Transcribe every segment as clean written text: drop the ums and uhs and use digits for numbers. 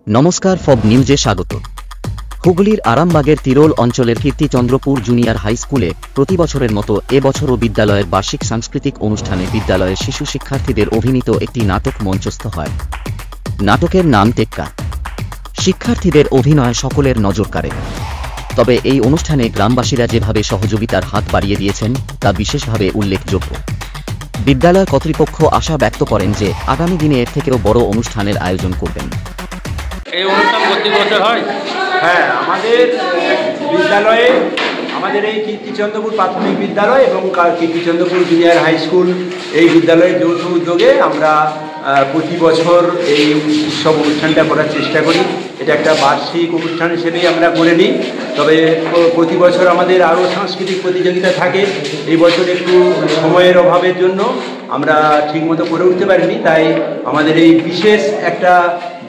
নমস্কার, ফব নিউজে স্বাগত। হুগলির আরামবাগের তিরোল অঞ্চলের কীর্তিচন্দ্রপুর জুনিয়র হাই স্কুলে প্রতি বছরের মতো এবছরও বিদ্যালয়ের বার্ষিক সাংস্কৃতিক অনুষ্ঠানে বিদ্যালয়ের শিশু শিক্ষার্থীদের অভিনীত একটি নাটক মঞ্চস্থ হয়। নাটকের নাম টেক্কা। শিক্ষার্থীদের অভিনয় সকলের নজর কাড়ে। তবে এই অনুষ্ঠানে গ্রামবাসীরা যেভাবে সহযোগিতার হাত বাড়িয়ে দিয়েছেন তা বিশেষভাবে উল্লেখযোগ্য। বিদ্যালয় কর্তৃপক্ষ আশা ব্যক্ত করেন যে আগামী দিনে এর থেকেও বড় অনুষ্ঠানের আয়োজন করবেন। এই অনুষ্ঠান প্রতি বছর হয়। হ্যাঁ, আমাদের বিদ্যালয়ে আমাদের এই কীর্তিচন্দ্রপুর প্রাথমিক বিদ্যালয় এবং কীর্তিচন্দ্রপুর জুনিয়র হাই স্কুল এই বিদ্যালয়ের যৌথ উদ্যোগে আমরা প্রতি বছর এই উৎসব অনুষ্ঠানটা করার চেষ্টা করি। এটা একটা বার্ষিক অনুষ্ঠান হিসেবেই আমরা করে নিই। তবে প্রতি বছর আমাদের আরও সাংস্কৃতিক প্রতিযোগিতা থাকে। এই বছর একটু সময়ের অভাবের জন্য আমরা ঠিকমতো করে উঠতে পারিনি, তাই আমাদের এই বিশেষ একটা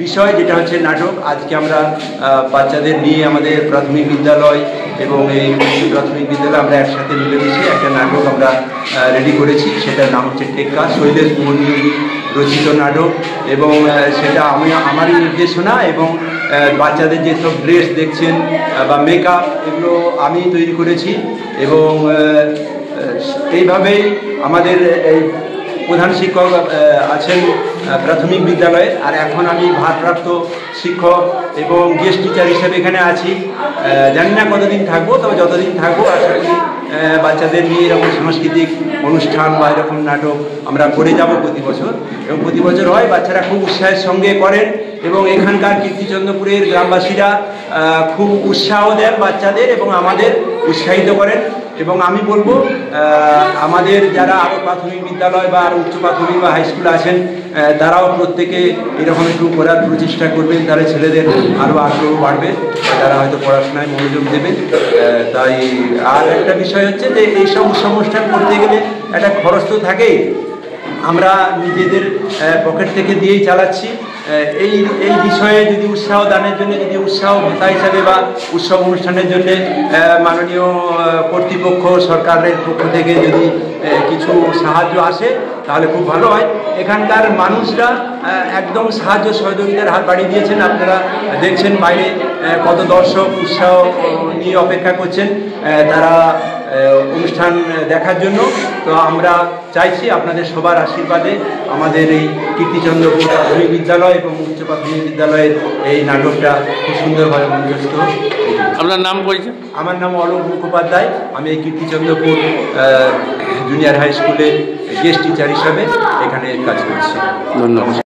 বিষয় যেটা হচ্ছে নাটক, আজকে আমরা বাচ্চাদের নিয়ে আমাদের প্রাথমিক বিদ্যালয় এবং এই প্রাথমিক বিদ্যালয় আমরা একসাথে মিলেমিশে একটা নাটক আমরা রেডি করেছি। সেটার নাম হচ্ছে টেক্কা, শৈলেশ মোহনীয় রচিত নাটক। এবং সেটা আমারই নির্দেশনা এবং বাচ্চাদের যেসব ড্রেস দেখছেন বা মেকআপ, এগুলো আমি তৈরি করেছি। এবং এইভাবেই আমাদের এই প্রধান শিক্ষক আছেন প্রাথমিক বিদ্যালয়ে, আর এখন আমি ভারপ্রাপ্ত শিক্ষক এবং গেস্ট টিচার হিসেবে এখানে আছি। জানি না কতদিন থাকবো, তবে যতদিন থাকবো আশা করি বাচ্চাদের নিয়ে এরকম সাংস্কৃতিক অনুষ্ঠান বা এরকম নাটক আমরা করে যাব প্রতি বছর। এবং প্রতি বছর হয়, বাচ্চারা খুব উৎসাহের সঙ্গে করেন এবং এখানকার কীর্তিচন্দ্রপুরের গ্রামবাসীরা খুব উৎসাহ দেন বাচ্চাদের এবং আমাদের উৎসাহিত করেন। এবং আমি বলবো আমাদের যারা আরও প্রাথমিক বিদ্যালয় বা আরও উচ্চ প্রাথমিক বা হাই স্কুল আছেন, তারাও প্রত্যেকে এরকম একটু করার প্রচেষ্টা করবেন, তাহলে ছেলেদের আরও আগ্রহ বাড়বে, তারা হয়তো পড়াশোনায় মনোযোগ দেবেন। তাই আর একটা বিষয় হচ্ছে যে এইসব উৎসব অনুষ্ঠান করতে গেলে একটা খরচ তো থাকেই, আমরা নিজেদের পকেট থেকে দিয়েই চালাচ্ছি। এই বিষয়ে যদি উৎসাহ দানের জন্য, যদি উৎসাহ ভাতা হিসাবে বা উৎসব অনুষ্ঠানের জন্য মাননীয় কর্তৃপক্ষ সরকারের পক্ষ থেকে যদি কিছু সাহায্য আসে তাহলে খুব ভালো হয়। এখানকার মানুষরা একদম সাহায্য সহযোগিতার হাত বাড়িয়ে দিয়েছেন। আপনারা দেখছেন বাইরে কত দর্শক উৎসাহ নিয়ে অপেক্ষা করছেন তারা অনুষ্ঠান দেখার জন্য। তো আমরা চাইছি আপনাদের সবার আশীর্বাদে আমাদের এই কীর্তিচন্দ্রপুর প্রাথমিক বিদ্যালয় এবং উচ্চ প্রাথমিক বিদ্যালয়ের এই নাটকটা খুব সুন্দরভাবে মঞ্চস্থ। আপনার নাম পরিচয়? আমার নাম অলোক মুখোপাধ্যায়। আমি এই কীর্তিচন্দ্রপুর জুনিয়র হাই স্কুলে গেস্ট টিচার হিসাবে এখানে কাজ করছি। ধন্যবাদ।